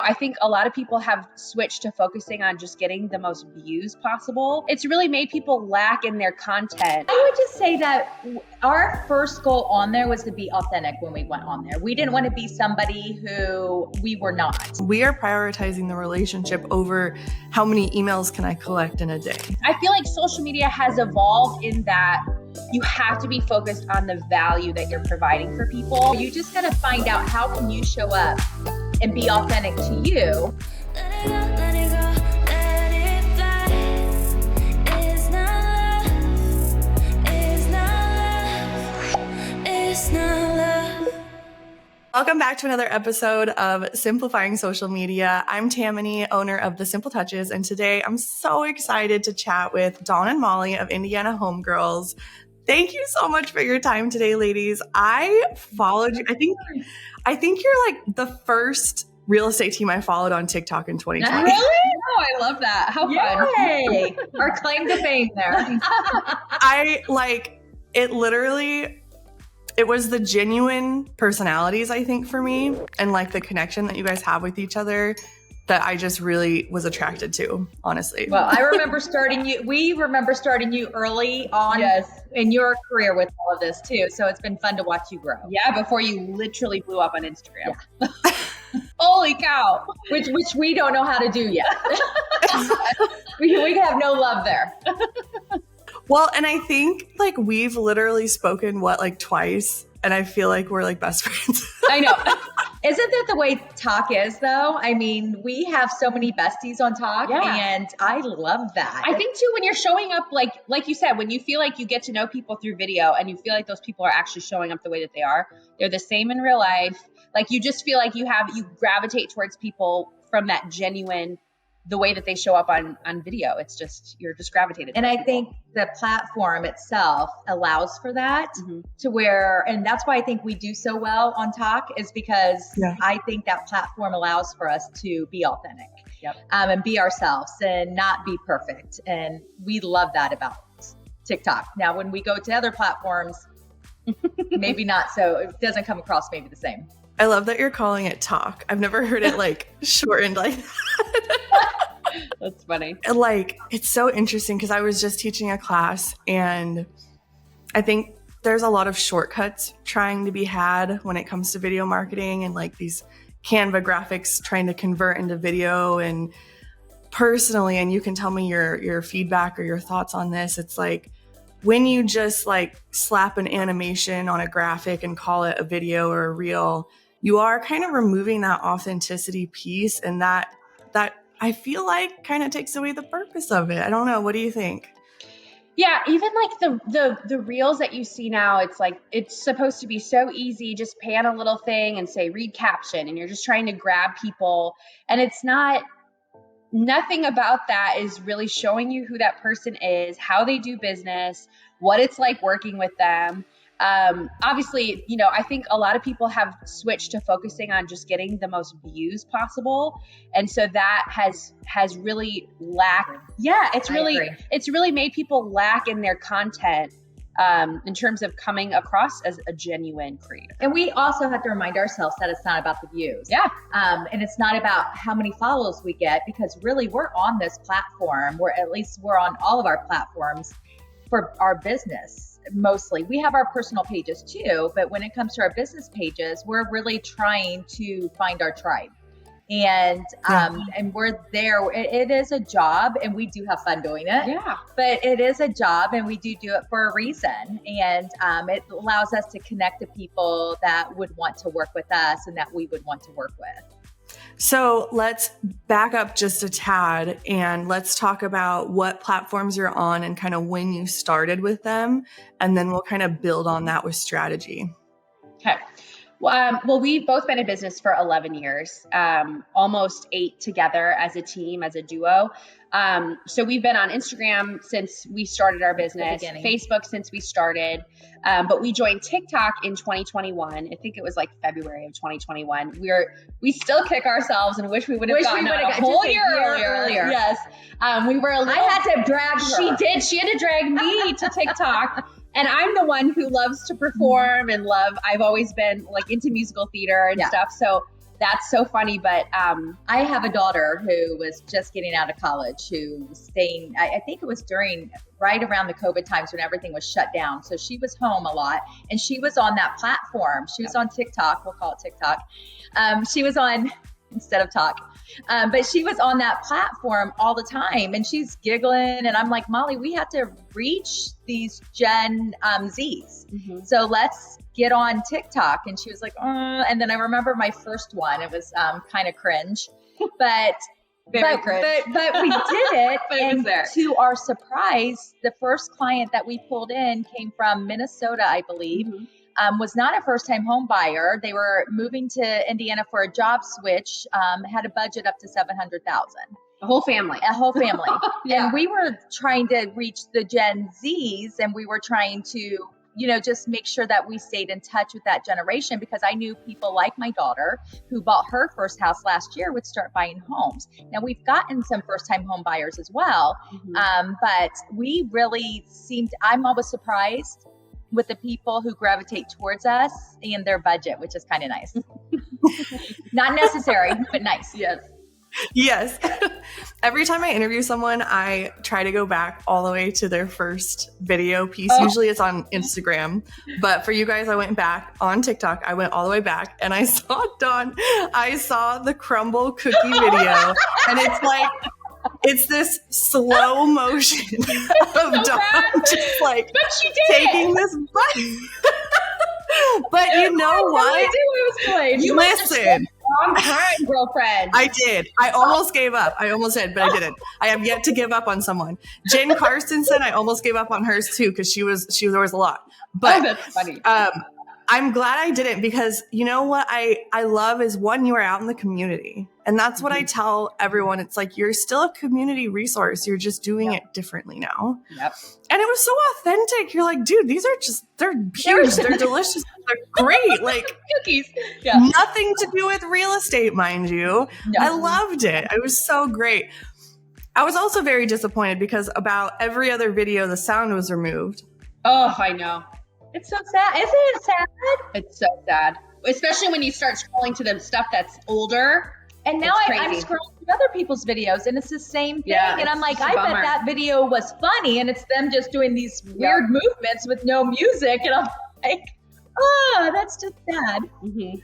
I think a lot of people have switched to focusing on just getting the most views possible. It's really made people lack in their content. I would just say that our first goal on there was to be authentic when we went on there. We didn't want to be somebody who we were not. We are prioritizing the relationship over how many emails can I collect in a day. I feel like social media has evolved in that you have to be focused on the value that you're providing for people. You just got to find out how can you show up and be authentic to you. Welcome back to another episode of Simplifying Social Media. I'm Tamany, owner of The Simple Touches, and today I'm so excited to chat with Dawn and Molly of Indiana Homegirls. Thank you so much for your time today, ladies. I followed you. I think you're like the first real estate team I followed on TikTok in 2020. Really? Oh, I love that. How fun. Yay! Our claim to fame there. It was the genuine personalities, I think, for me, and like the connection that you guys have with each other that I just really was attracted to, honestly. Well, I remember starting you. We remember starting you early on in your career with all of this too. So it's been fun to watch you grow. Yeah, before you literally blew up on Instagram. Yeah. Holy cow. Which we don't know how to do yet. we have no love there. Well, and I think like we've literally spoken twice, and I feel like we're like best friends. I know. Isn't that the way Talk is though? I mean, we have so many besties on Talk and I love that. I think too, when you're showing up, like you said, when you feel like you get to know people through video and you feel like those people are actually showing up the way that they're the same in real life. Like you just feel like you gravitate towards people from that genuine, the way that they show up on video. It's just, you're just gravitated. And I think the platform itself allows for that to where, and that's why I think we do so well on Talk is because I think that platform allows for us to be authentic and be ourselves and not be perfect. And we love that about TikTok. Now, when we go to other platforms, maybe not so, it doesn't come across maybe the same. I love that you're calling it Talk. I've never heard it shortened like that. That's funny. It's so interesting because I was just teaching a class and I think there's a lot of shortcuts trying to be had when it comes to video marketing and like these Canva graphics trying to convert into video. And personally, and you can tell me your feedback or your thoughts on this, it's like when you just slap an animation on a graphic and call it a video or a reel, you are kind of removing that authenticity piece, and that I feel like kind of takes away the purpose of it. I don't know. What do you think? Yeah, even the reels that you see now, it's supposed to be so easy. Just pan a little thing and say read caption, and you're just trying to grab people, and it's not. Nothing about that is really showing you who that person is, how they do business, what it's like working with them. Obviously, I think a lot of people have switched to focusing on just getting the most views possible. And so that has really lacked. Yeah, it's really made people lack in their content. In terms of coming across as a genuine creator. And we also have to remind ourselves that it's not about the views. Yeah. And it's not about how many follows we get, because really we're on this platform, we're on all of our platforms for our business. Mostly we have our personal pages too, but when it comes to our business pages, we're really trying to find our tribe. And we're there. It is a job, and we do have fun doing it. Yeah. But it is a job, and we do it for a reason. And it allows us to connect to people that would want to work with us and that we would want to work with. So let's back up just a tad and let's talk about what platforms you're on and kind of when you started with them. And then we'll kind of build on that with strategy. Okay. Well, we've both been in business for 11 years, almost 8 together as a team, as a duo. So we've been on Instagram since we started our business, Facebook since we started, but we joined TikTok in 2021. I think it was February of 2021. We still kick ourselves and wish we would have gotten a whole year earlier. Yes. We were a little. I had to drag her. She did. She had to drag me to TikTok. And I'm the one who loves to perform and I've always been into musical theater and stuff. So That's so funny. But I have a daughter who was just getting out of college, who was staying, I think it was right around the COVID times when everything was shut down. So she was home a lot, and she was on that platform. She was on TikTok. We'll call it TikTok. She was on, instead of talk. But she was on that platform all the time, and she's giggling. And I'm like, Molly, we have to reach these Gen Zs. Mm-hmm. So let's get on TikTok. And she was like, and then I remember my first one. It was kind of cringe, but cringe. But we did it. But and it was there. To our surprise, the first client that we pulled in came from Minnesota, I believe. Mm-hmm. Was not a first-time home buyer. They were moving to Indiana for a job switch, had a budget up to $700,000. A whole family. Yeah. And we were trying to reach the Gen Zs, and we were trying to, just make sure that we stayed in touch with that generation, because I knew people like my daughter who bought her first house last year would start buying homes. Now we've gotten some first-time home buyers as well, but we really I'm always surprised with the people who gravitate towards us and their budget, which is kind of nice. Not necessary, but nice. Yes. Every time I interview someone, I try to go back all the way to their first video piece. Usually it's on Instagram, but for you guys, I went back on TikTok. I went all the way back, and I saw Dawn. I saw the crumble cookie video, and it's like, it's this slow motion of Dawn just like taking this button. But you know what? You listen. Long time, girlfriend. I did. I almost gave up. I almost did, but I didn't. I have yet to give up on someone. Jen Carstensen, I almost gave up on hers too, because she was a lot. But that's funny. I'm glad I didn't, because you know what I love is, one, you are out in the community. And that's what I tell everyone. It's like, you're still a community resource. You're just doing it differently now. Yep. And it was so authentic. You're like, dude, these are they're huge. They're delicious. They're great. Like cookies. Nothing to do with real estate, mind you. No. I loved it. It was so great. I was also very disappointed because about every other video, the sound was removed. Oh, I know. It's so sad. Isn't it sad? It's so sad. Especially when you start scrolling to the stuff that's older. And now I'm scrolling through other people's videos, and it's the same thing. And I'm like, I bet that video was funny, and it's them just doing these weird movements with no music. And I'm like, that's just sad. Mm-hmm.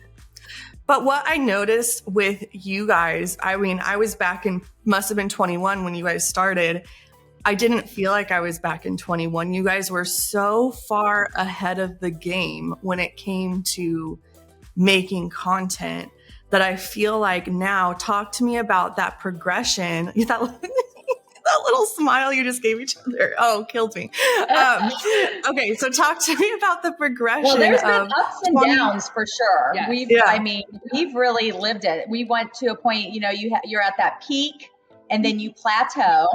But what I noticed with you guys, I mean, I was back in, must have been 21 when you guys started. I didn't feel like I was back in 21. You guys were so far ahead of the game when it came to making content that I feel like now, talk to me about that progression. That little smile you just gave each other. Oh, killed me. Okay, so talk to me about the progression. Well, there's been ups and downs for sure. Yes. I mean, we've really lived it. We went to a point, you're at that peak, and then you plateau.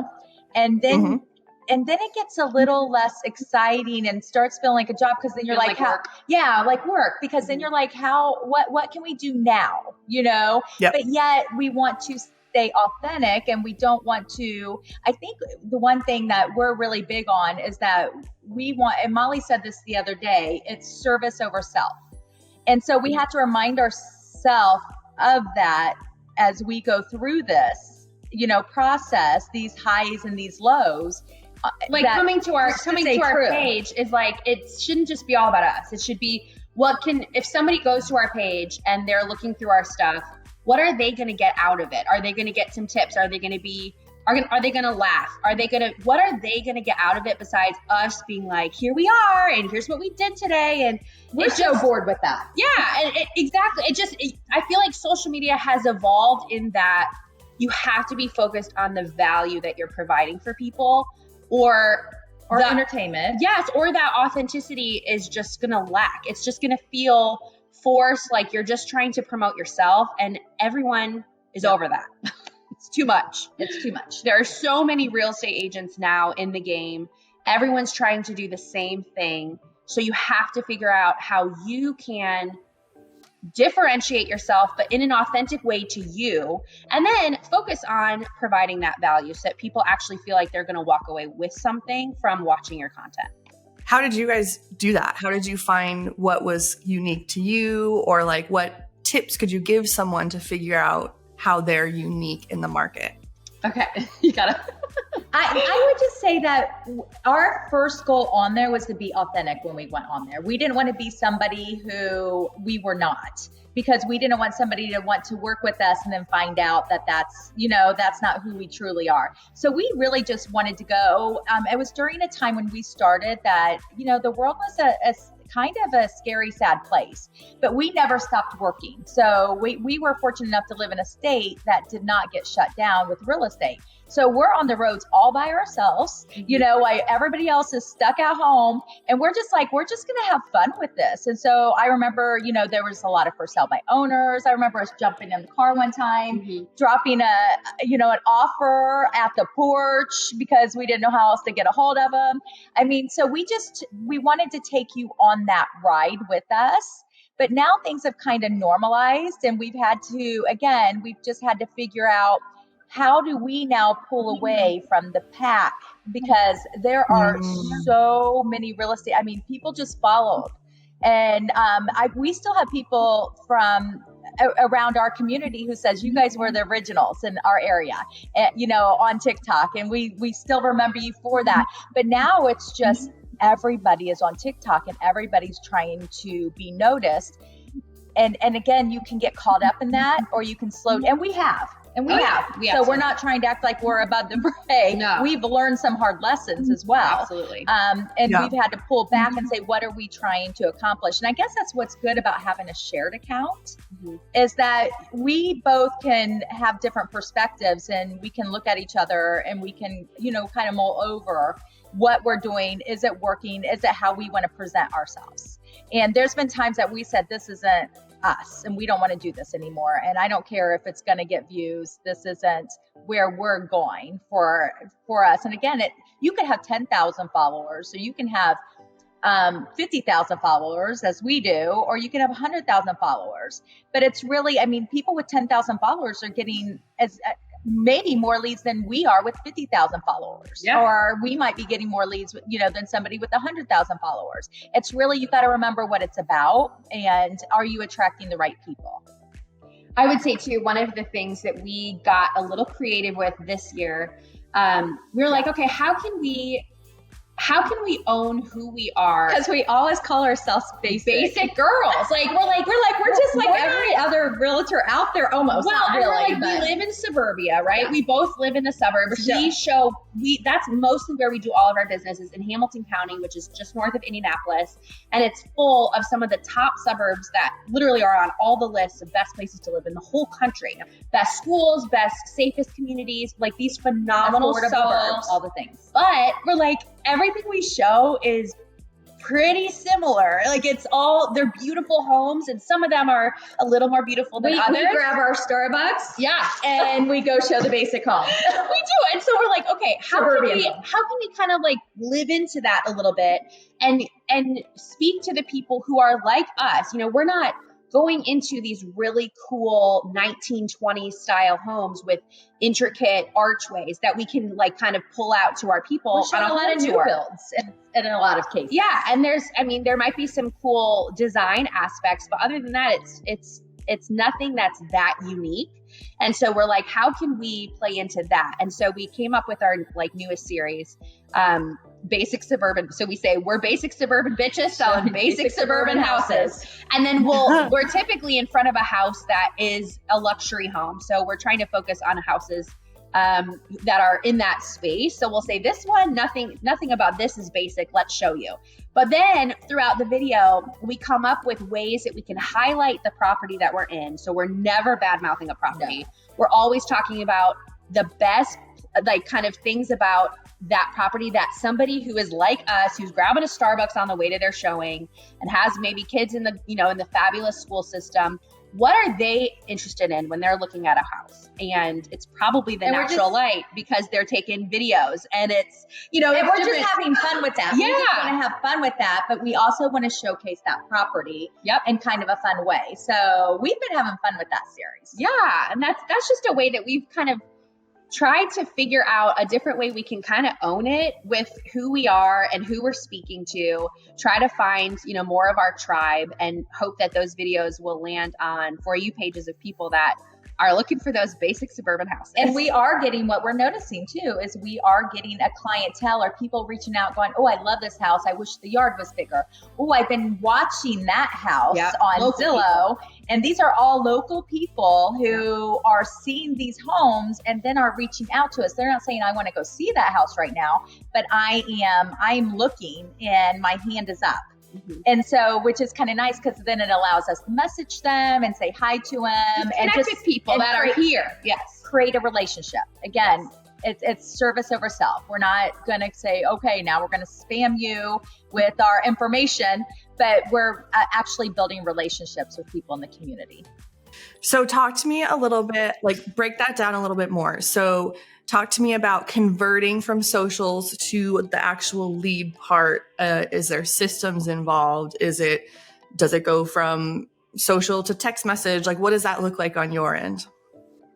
And then and then it gets a little less exciting and starts feeling like a job, because then you're like work. Like work, because then you're like, what can we do now? Yep. But yet we want to stay authentic, and we don't want to. I think the one thing that we're really big on is that we want, and Molly said this the other day, it's service over self. And so we have to remind ourselves of that as we go through this, process, these highs and these lows. Like coming to our page is like, it shouldn't just be all about us. It should be, if somebody goes to our page and they're looking through our stuff, what are they going to get out of it? Are they going to get some tips? Are they going to be, are they going to laugh? What are they going to get out of it besides us being like, here we are, and here's what we did today. And we're so bored with that. Yeah, and exactly. I feel like social media has evolved in that you have to be focused on the value that you're providing for people, or entertainment. Yes, or that authenticity is just going to lack. It's just going to feel forced, like you're just trying to promote yourself, and everyone is over that. It's too much. There are so many real estate agents now in the game. Everyone's trying to do the same thing. So you have to figure out how you can differentiate yourself, but in an authentic way to you, and then focus on providing that value so that people actually feel like they're going to walk away with something from watching your content. How did you guys do that? How did you find what was unique to you, or like what tips could you give someone to figure out how they're unique in the market? Okay, you gotta. I would just say that our first goal on there was to be authentic when we went on there. We didn't want to be somebody who we were not, because we didn't want somebody to want to work with us and then find out that that's not who we truly are. So we really just wanted to go. It was during a time when we started that, the world was a kind of a scary, sad place, but we never stopped working. So we were fortunate enough to live in a state that did not get shut down with real estate. So we're on the roads all by ourselves, like everybody else is stuck at home, and we're just going to have fun with this. And so I remember, there was a lot of for sale by owners. I remember us jumping in the car one time, dropping an offer at the porch because we didn't know how else to get a hold of them. I mean, so we wanted to take you on that ride with us. But now things have kind of normalized, and we've just had to figure out, how do we now pull away from the pack? Because there are so many real estate. I mean, people just followed. And we still have people from around our community who says, you guys were the originals in our area, on TikTok. And we still remember you for that. But now it's just everybody is on TikTok and everybody's trying to be noticed. And again, you can get caught up in that, or you can slow. And we have. So we're not trying to act like we're above the fray. No. We've learned some hard lessons as well. Absolutely. We've had to pull back and say, what are we trying to accomplish? And I guess that's what's good about having a shared account, is that we both can have different perspectives, and we can look at each other, and we can, kind of mull over what we're doing. Is it working? Is it how we want to present ourselves? And there's been times that we said, this isn't us, and we don't want to do this anymore. And I don't care if it's going to get views. This isn't where we're going for us. And again, you could have 10,000 followers, or you can have 50,000 followers, as we do, or you can have 100,000 followers. But it's really, people with 10,000 followers are getting maybe more leads than we are with 50,000 followers, or we might be getting more leads, than somebody with 100,000 followers. It's really, you got to remember what it's about, and are you attracting the right people? I would say too, one of the things that we got a little creative with this year, we were like, okay, how can we own who we are? Because we always call ourselves basic girls. We're just like every other realtor out there almost. Well, not really, we live in suburbia, right? Yeah. We both live in the suburbs. Sure. That's mostly where we do all of our businesses, in Hamilton County, which is just north of Indianapolis. And it's full of some of the top suburbs that literally are on all the lists of best places to live in the whole country. Best schools, best, safest communities, like these phenomenal suburbs. All the things. But we're like, everything we show is pretty similar. Like, they're beautiful homes, and some of them are a little more beautiful than others. We grab our Starbucks, and we go show the basic home. We do. And so we're like, okay, how can we kind of like live into that a little bit and speak to the people who are like us? We're not going into these really cool 1920s style homes with intricate archways that we can like kind of pull out to our people. On a lot of new builds in a lot of cases. Yeah. And there might be some cool design aspects, but other than that, it's nothing that's that unique. And so we're like, how can we play into that? And so we came up with our like newest series, basic suburban. So we say we're basic suburban bitches selling basic suburban houses. And then we're typically in front of a house that is a luxury home. So we're trying to focus on houses that are in that space. So we'll say this one, nothing about this is basic. Let's show you. But then throughout the video, we come up with ways that we can highlight the property that we're in. So we're never bad mouthing a property. No. We're always talking about the best, like kind of things about that property that somebody who is like us, who's grabbing a Starbucks on the way to their showing and has maybe kids in the fabulous school system. What are they interested in when they're looking at a house? And it's probably the natural light, because they're taking videos, and it's, and we're just having fun with that. Yeah. We just want to have fun with that, but we also want to showcase that property in kind of a fun way. So we've been having fun with that series. Yeah. And that's just a way that we've kind of tried to figure out a different way we can kind of own it with who we are and who we're speaking to, try to find, more of our tribe, and hope that those videos will land on For You pages of people that are looking for those basic suburban houses. And we are getting, what we're noticing too, is we are getting a clientele or people reaching out going, oh, I love this house. I wish the yard was bigger. Oh, I've been watching that house on Zillow. And these are all local people who are seeing these homes and then are reaching out to us. They're not saying, I want to go see that house right now, but I'm looking and my hand is up. Mm-hmm. And so, which is kind of nice, because then it allows us to message them and say hi to them and just with people that are here. Yes. Create a relationship. Again, it's service over self. We're not going to say, okay, now we're going to spam you with our information, but we're actually building relationships with people in the community. So talk to me a little bit, break that down a little bit more. So talk to me about converting from socials to the actual lead part. Is there systems involved? Does it go from social to text message? What does that look like on your end?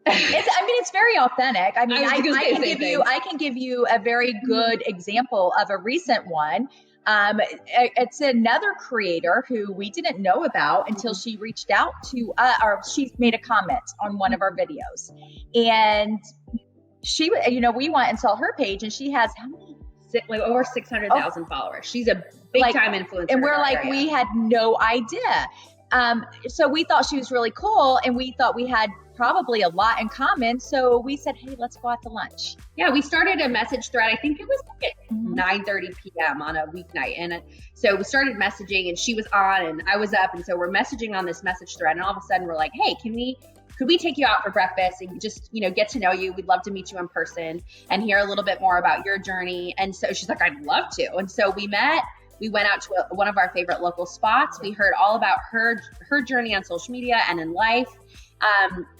It's very authentic. I can give you a very good example of a recent one. It's another creator who we didn't know about until she reached out to or she made a comment on one of our videos, and she, we went and saw her page, and she has how many? Over 600,000 followers. She's a big time influencer. And we're we had no idea. So we thought she was really cool, and we thought we had probably a lot in common. So we said, hey, let's go out to lunch. Yeah, we started a message thread. I think it was at 9:30 p.m. on a weeknight. And so we started messaging, and she was on and I was up. And so we're messaging on this message thread. And all of a sudden we're like, hey, could we take you out for breakfast and just, get to know you? We'd love to meet you in person and hear a little bit more about your journey. And so she's like, I'd love to. And so we met. We went out to one of our favorite local spots. We heard all about her journey on social media and in life.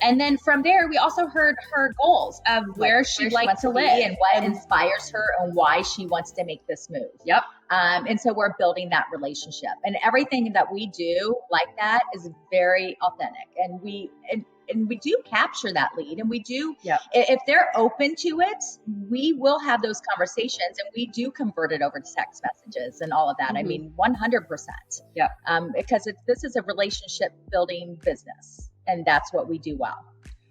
And then from there, we also heard her goals of where she'd like to live and what inspires her and why she wants to make this move. Yep. And so we're building that relationship, and everything that we do like that is very authentic. And we do capture that lead, and we do, if they're open to it, we will have those conversations, and we do convert it over to text messages and all of that. Mm-hmm. 100%. Yeah. Because this is a relationship building business, and that's what we do well.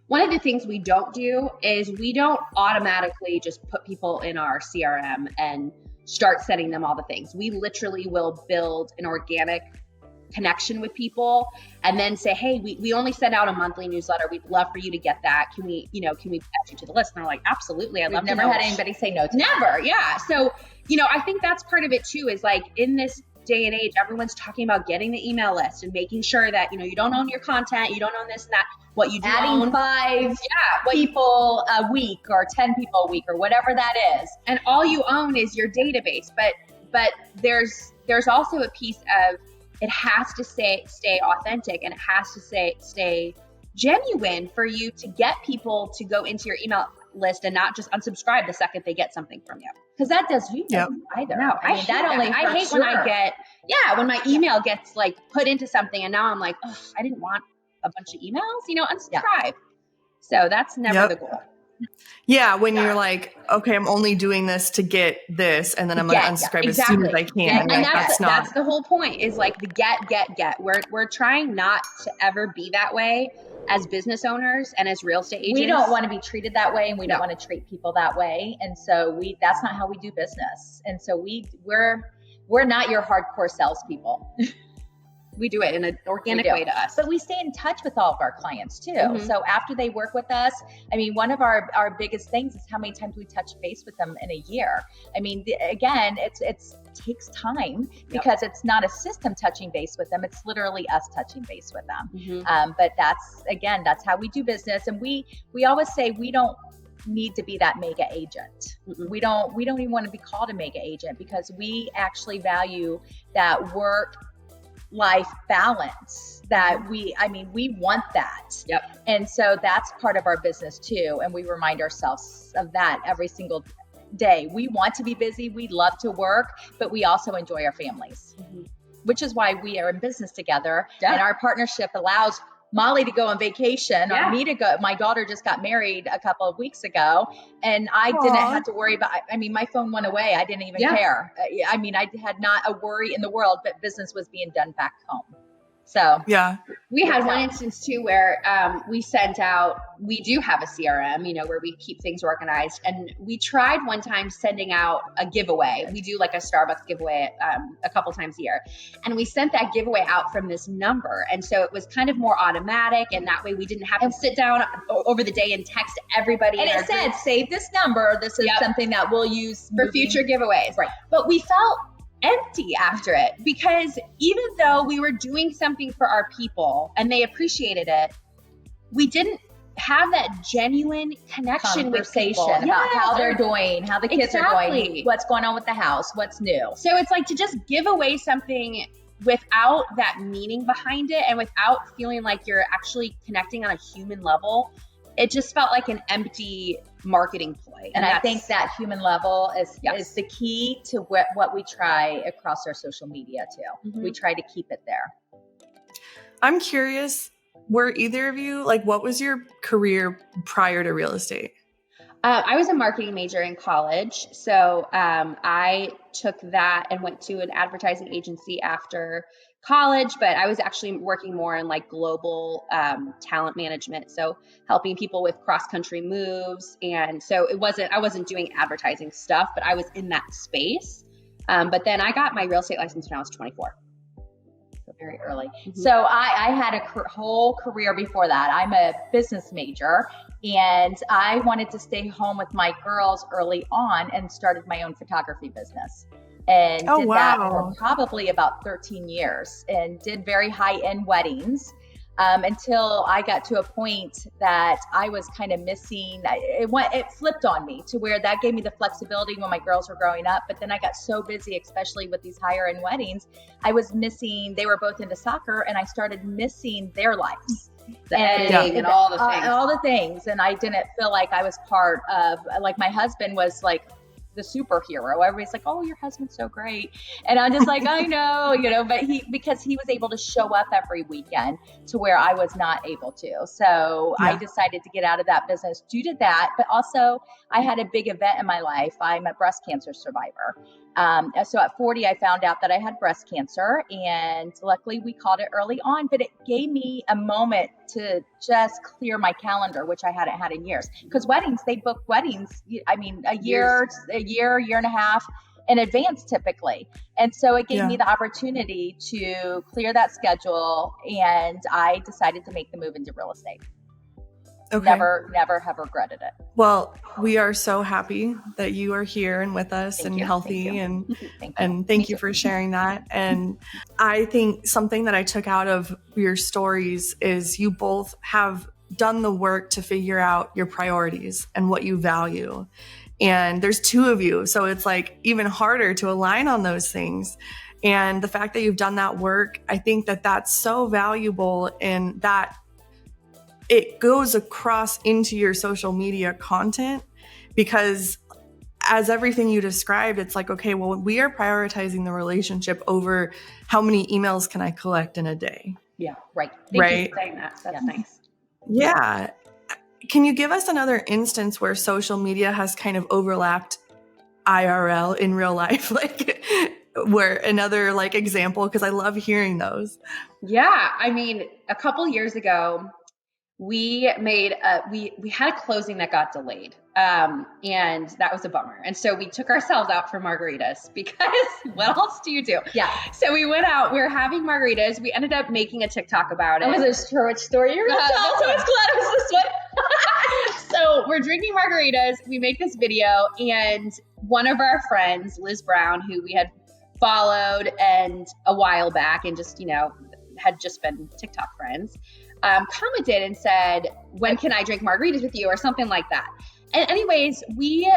One of the things we don't do is we don't automatically just put people in our CRM and start sending them all the things. We literally will build an organic connection with people and then say, hey, we only send out a monthly newsletter. We'd love for you to get that. Can we add you to the list? And they're like, absolutely. I'd love to know. Never had anybody say no to Never. Yeah. So, I think that's part of it too, is in this day and age, everyone's talking about getting the email list and making sure that, you don't own your content, you don't own this and that. What you do adding 5 people a week or 10 people a week or whatever that is. And all you own is your database. But there's also a piece of, it has to stay authentic, and it has to stay genuine for you to get people to go into your email list and not just unsubscribe the second they get something from you. Because that does you either. No, I hate when I get, when my email gets put into something and now I'm like, oh, I didn't want a bunch of emails, unsubscribe. Yeah. So that's never the goal. Yeah, when you're like, okay, I'm only doing this to get this, and then I'm going to unsubscribe as soon as I can. And that's the whole point, is the get. We're trying not to ever be that way as business owners and as real estate agents. We don't want to be treated that way, and we don't want to treat people that way. And so that's not how we do business. And so we're not your hardcore salespeople. We do it in an organic way to us. But we stay in touch with all of our clients too. Mm-hmm. So after they work with us, one of our biggest things is how many times we touch base with them in a year. Again, it takes time because it's not a system touching base with them. It's literally us touching base with them. Mm-hmm. But that's how we do business. And we always say we don't need to be that mega agent. Mm-hmm. We don't even want to be called a mega agent, because we actually value that work-life balance that we want that. Yep. And so that's part of our business too. And we remind ourselves of that every single day. We want to be busy. We love to work, but we also enjoy our families, which is why we are in business together. Yeah. And our partnership allows Molly to go on vacation Yeah. or me to go. My daughter just got married a couple of weeks ago, and I didn't have to worry about, I mean, my phone went away. I didn't even care. I mean, I had not a worry in the world, but business was being done back home. So yeah, we had one instance too where we sent out, we do have a CRM, you know, where we keep things organized. And we tried one time sending out a giveaway. We do like a Starbucks giveaway a couple times a year. And we sent that giveaway out from this number. And so it was kind of more automatic. And that way we didn't have to sit down over the day and text everybody. And it said, save this number. This is something that we'll use for future giveaways. Right. But we felt empty after it, because even though we were doing something for our people and they appreciated it, we didn't have that genuine connection with people about how they're doing, how the kids are going, what's going on with the house, what's new. So it's like to just give away something without that meaning behind it and without feeling like you're actually connecting on a human level. It just felt like an empty marketing ploy. And I think that human level is the key to what we try across our social media too. Mm-hmm. We try to keep it there. I'm curious, were either of you, like, what was your career prior to real estate? I was a marketing major in college. So I took that and went to an advertising agency after college, but I was actually working more in like global talent management. So helping people with cross-country moves. And so I wasn't doing advertising stuff, but I was in that space. But then I got my real estate license when I was 24. So very early. Mm-hmm. So I had a whole career before that. I'm a business major, and I wanted to stay home with my girls early on and started my own photography business. And did that for probably about 13 years and did very high-end weddings until I got to a point that I was kind of missing. It flipped on me to where that gave me the flexibility when my girls were growing up. But then I got so busy, especially with these higher-end weddings, I was missing. They were both into soccer, and I started missing their lives. And all the things. And I didn't feel like I was part of, like, my husband was like the superhero. Everybody's like, oh, your husband's so great. And I'm just like, I know, but because he was able to show up every weekend to where I was not able to. So I decided to get out of that business due to that. But also I had a big event in my life. I'm a breast cancer survivor. So at 40, I found out that I had breast cancer, and luckily we caught it early on, but it gave me a moment to just clear my calendar, which I hadn't had in years, because they book weddings. I mean, a year and a half in advance typically. And so it gave me the opportunity to clear that schedule, and I decided to make the move into real estate. Okay. Never have regretted it. Well, we are so happy that you are here and with us and healthy, and thank you for sharing that. And I think something that I took out of your stories is you both have done the work to figure out your priorities and what you value. And there's two of you, so it's like even harder to align on those things. And the fact that you've done that work, I think that that's so valuable, in that it goes across into your social media content, because as everything you described, it's like, okay, well, we are prioritizing the relationship over how many emails can I collect in a day. Yeah, right. Thank you for saying that. That's nice. Yeah. Can you give us another instance where social media has kind of overlapped IRL in real life? Like, where another like example, because I love hearing those. Yeah. I mean, a couple years ago, we had a closing that got delayed. And that was a bummer. And so we took ourselves out for margaritas, because what else do you do? Yeah. So we went out, we were having margaritas. We ended up making a TikTok about it. I wasn't sure which story you were going to tell, so I was glad it was this one. So we're drinking margaritas. We make this video, and one of our friends, Liz Brown, who we had followed and a while back and just, had just been TikTok friends, commented and said, when can I drink margaritas with you, or something like that. And anyways, we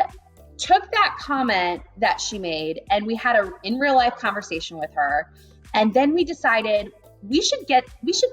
took that comment that she made and we had a in real life conversation with her. And then we decided we should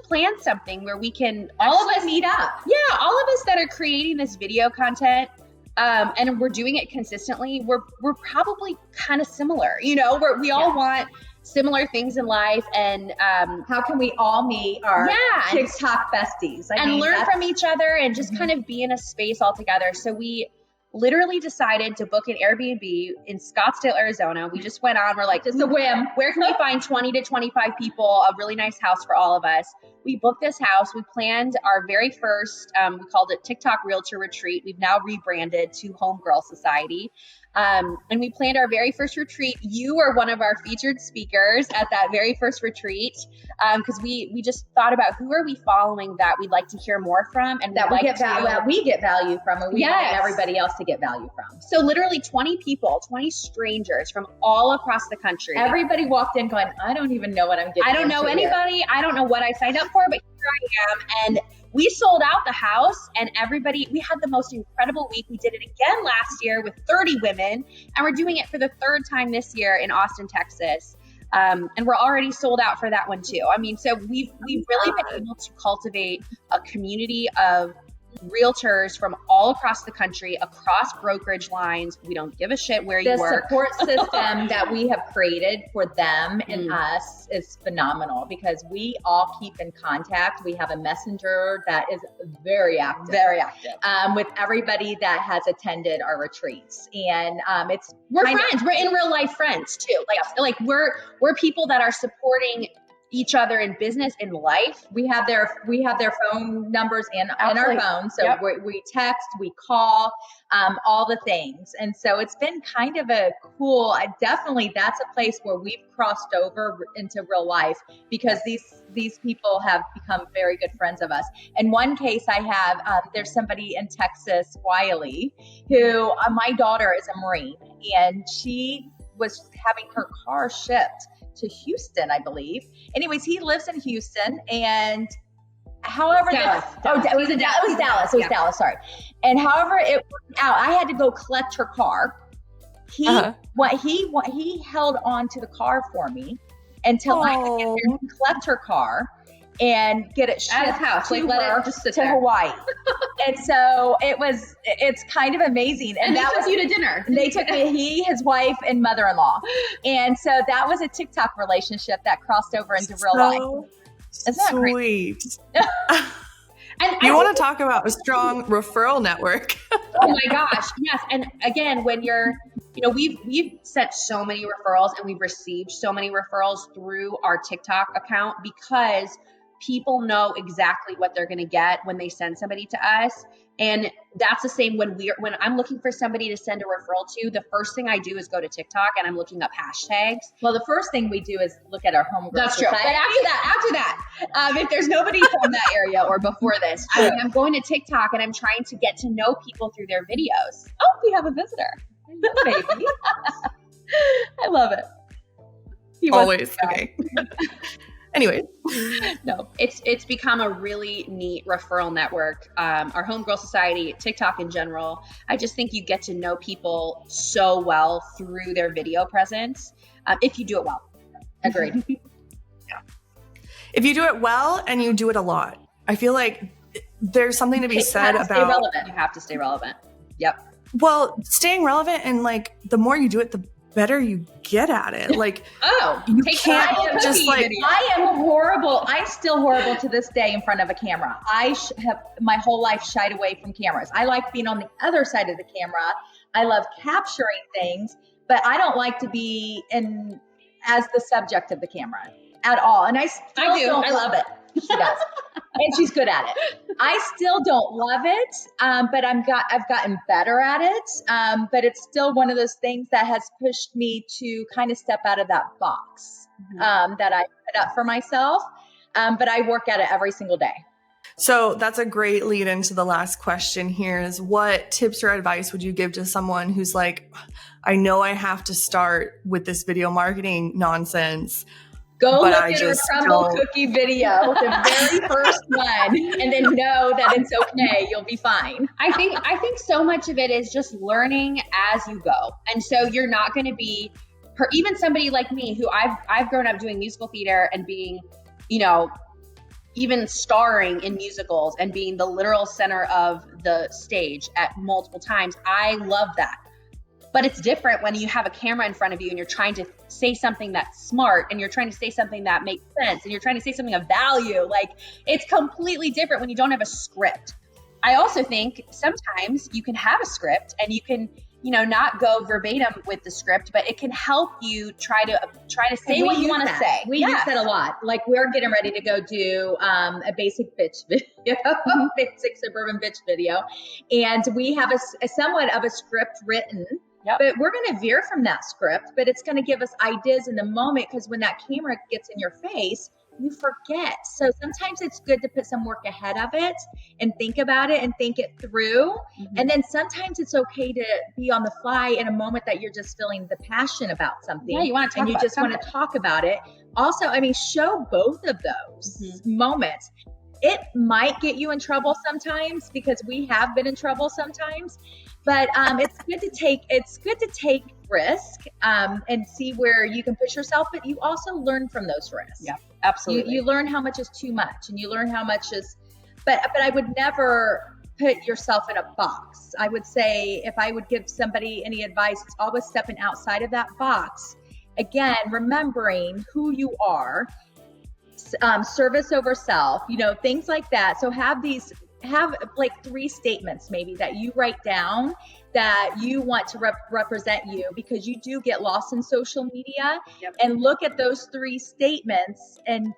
plan something where we can all of us meet up. Yeah. All of us that are creating this video content, and we're doing it consistently. We're probably kind of similar, we all want similar things in life, and how can we all meet our TikTok besties and learn from each other and just kind of be in a space all together. So we literally decided to book an Airbnb in Scottsdale, Arizona. We just went on, we're like, just a whim, where can we find 20 to 25 people, a really nice house for all of us? We booked this house. We planned our very first, we called it TikTok Realtor Retreat. We've now rebranded to Homegirl Society. And we planned our very first retreat. You were one of our featured speakers at that very first retreat, because we just thought about who are we following that we'd like to hear more from, and that we get value from, and we want everybody else to get value from. So literally 20 people, 20 strangers from all across the country. Everybody walked in going, I don't even know what I'm getting. I don't know anybody. Here. I don't know what I signed up for, but here I am. And we sold out the house, and we had the most incredible week. We did it again last year with 30 women, and we're doing it for the third time this year in Austin, Texas. And we're already sold out for that one too. I mean, so we've really been able to cultivate a community of realtors from all across the country, across brokerage lines. We don't give a shit where you work. The support system that we have created for them and us is phenomenal, because we all keep in contact. We have a messenger that is very active with everybody that has attended our retreats, and we're friends. We're in real life friends too. Like we're people that are supporting each other in business, in life. We have their phone numbers in our phones. So we text, we call, all the things. And so it's been kind of a cool, definitely that's a place where we've crossed over into real life, because these people have become very good friends of us. In one case I have, there's somebody in Texas, Wiley, who my daughter is a Marine, and she was having her car shipped to Houston, I believe. Anyways, he lives in Houston, and however Dallas. It was Dallas. Sorry. And however it worked out, I had to go collect her car. He held on to the car for me until I could get there and collect her car and get it shipped to Hawaii. And so it's kind of amazing. And they took you to dinner. They took me, his wife, and mother-in-law. And so that was a TikTok relationship that crossed over into real life. Isn't that sweet? And you want to talk about a strong referral network. Oh my gosh. Yes. And again, when we've sent so many referrals, and we've received so many referrals through our TikTok account, because people know exactly what they're going to get when they send somebody to us. And that's the same when I'm looking for somebody to send a referral to. The first thing I do is go to TikTok, and I'm looking up hashtags. Well, the first thing we do is look at our homegirl. That's true. But after that, if there's nobody from that area or before this, I'm going to TikTok, and I'm trying to get to know people through their videos. Oh, we have a visitor. Baby. I love it. Always. Okay. Anyway, no, it's become a really neat referral network. Our Homegirl Society, TikTok in general, I just think you get to know people so well through their video presence, if you do it well. Agreed. Yeah. If you do it well and you do it a lot, I feel like there's something to be said about. Stay relevant. You have to stay relevant. Yep. Well, staying relevant, and like the more you do it, the better you get at it. Like, you can't just like. I am horrible. I'm still horrible to this day in front of a camera. I have my whole life shied away from cameras. I like being on the other side of the camera. I love capturing things, but I don't like to be as the subject of the camera at all. And I do. I love it. She does. And she's good at it. I still don't love it, but I've gotten better at it. But it's still one of those things that has pushed me to kind of step out of that box that I put up for myself. But I work at it every single day. So that's a great lead into the last question here is, what tips or advice would you give to someone who's like, I know I have to start with this video marketing nonsense. Go look at our crumble cookie video, the very first one, and then know that it's okay. You'll be fine. I think so much of it is just learning as you go. And so you're not going to be, even somebody like me who I've grown up doing musical theater and being, even starring in musicals and being the literal center of the stage at multiple times. I love that. But it's different when you have a camera in front of you and you're trying to say something that's smart, and you're trying to say something that makes sense, and you're trying to say something of value. Like, it's completely different when you don't have a script. I also think sometimes you can have a script and you can, not go verbatim with the script, but it can help you try to say what you want to say. We use that a lot. Like, we're getting ready to go do a basic bitch video, basic suburban bitch video. And we have a somewhat of a script written. Yep. But we're going to veer from that script, but it's going to give us ideas in the moment, because when that camera gets in your face, you forget. So sometimes it's good to put some work ahead of it and think about it and think it through. Mm-hmm. And then sometimes it's okay to be on the fly in a moment that you're just feeling the passion about something. Yeah, you want to talk and you about just something. Want to talk about it. Also, show both of those moments. It might get you in trouble sometimes, because we have been in trouble sometimes. But it's good to take risk and see where you can push yourself, but you also learn from those risks. Yeah, absolutely. You learn how much is too much, and you learn how much is, but I would never put yourself in a box. I would say, if I would give somebody any advice, it's always stepping outside of that box. Again, remembering who you are, service over self, things like that. So have like 3 statements maybe that you write down that you want to represent you, because you do get lost in social media. Yep. And look at those 3 statements, and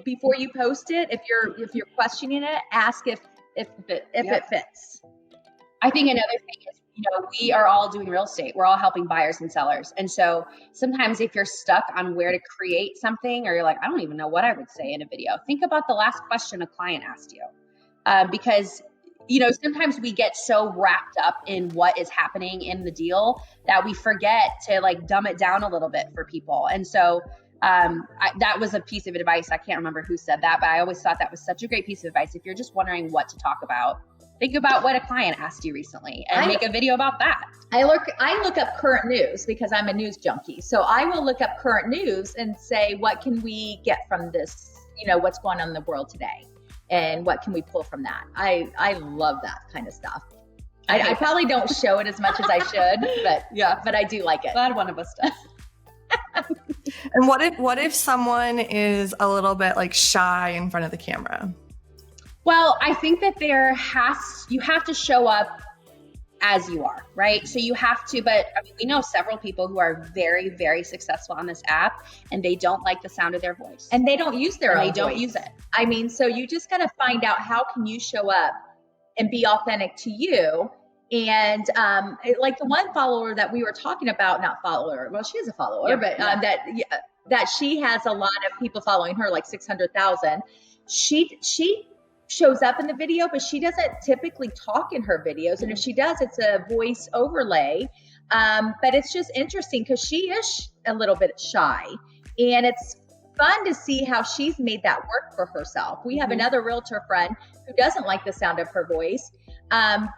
before you post it, if you're questioning it, ask if it fits. I think another thing is, we are all doing real estate. We're all helping buyers and sellers. And so sometimes if you're stuck on where to create something, or you're like, I don't even know what I would say in a video, think about the last question a client asked you. Because, sometimes we get so wrapped up in what is happening in the deal that we forget to like dumb it down a little bit for people. And so that was a piece of advice. I can't remember who said that, but I always thought that was such a great piece of advice. If you're just wondering what to talk about, think about what a client asked you recently and make a video about that. I look up current news, because I'm a news junkie. So I will look up current news and say, what can we get from this? What's going on in the world today? And what can we pull from that? I love that kind of stuff. I probably don't show it as much as I should, but I do like it. Glad one of us does. And what if someone is a little bit like shy in front of the camera? Well, I think that you have to show up as you are, right? So you have to, but we know several people who are very, very successful on this app, and they don't like the sound of their voice. And they don't use their own voice. They don't use it. So you just got to find out, how can you show up and be authentic to you? And like the one follower that we were talking about, not follower, well, she is a follower, but that she has a lot of people following her, like 600,000. She shows up in the video, but she doesn't typically talk in her videos. And if she does, it's a voice overlay. But it's just interesting, because she is a little bit shy, and it's fun to see how she's made that work for herself. We have another realtor friend who doesn't like the sound of her voice,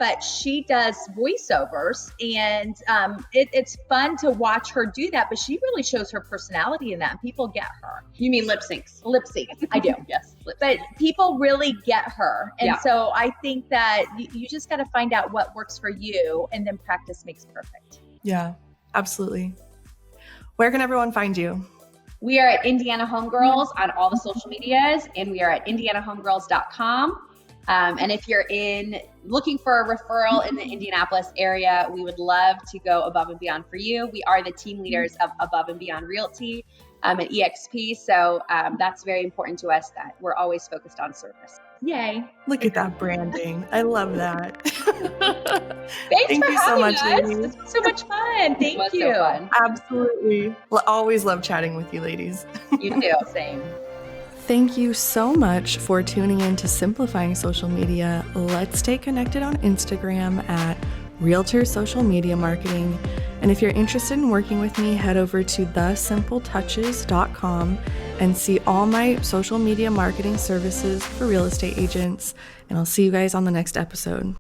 but she does voiceovers, and it's fun to watch her do that. But she really shows her personality in that, and people get her. You mean lip syncs? Lip sync, I do. Yes. But people really get her. And so I think that you just got to find out what works for you, and then practice makes perfect. Yeah, absolutely. Where can everyone find you? We are at Indiana Homegirls on all the social medias, and we are at indianahomegirls.com. And if you're looking for a referral in the Indianapolis area, we would love to go above and beyond for you. We are the team leaders of Above and Beyond Realty at EXP. So that's very important to us, that we're always focused on service. Yay. Look at that branding. I love that. Thank you so much, ladies. This was so much fun. Thank you. So fun. Absolutely. Well, always love chatting with you, ladies. You too. Same. Thank you so much for tuning in to Simplifying Social Media. Let's stay connected on Instagram at Realtor Social Media Marketing. And if you're interested in working with me, head over to thesimpletouches.com and see all my social media marketing services for real estate agents. And I'll see you guys on the next episode.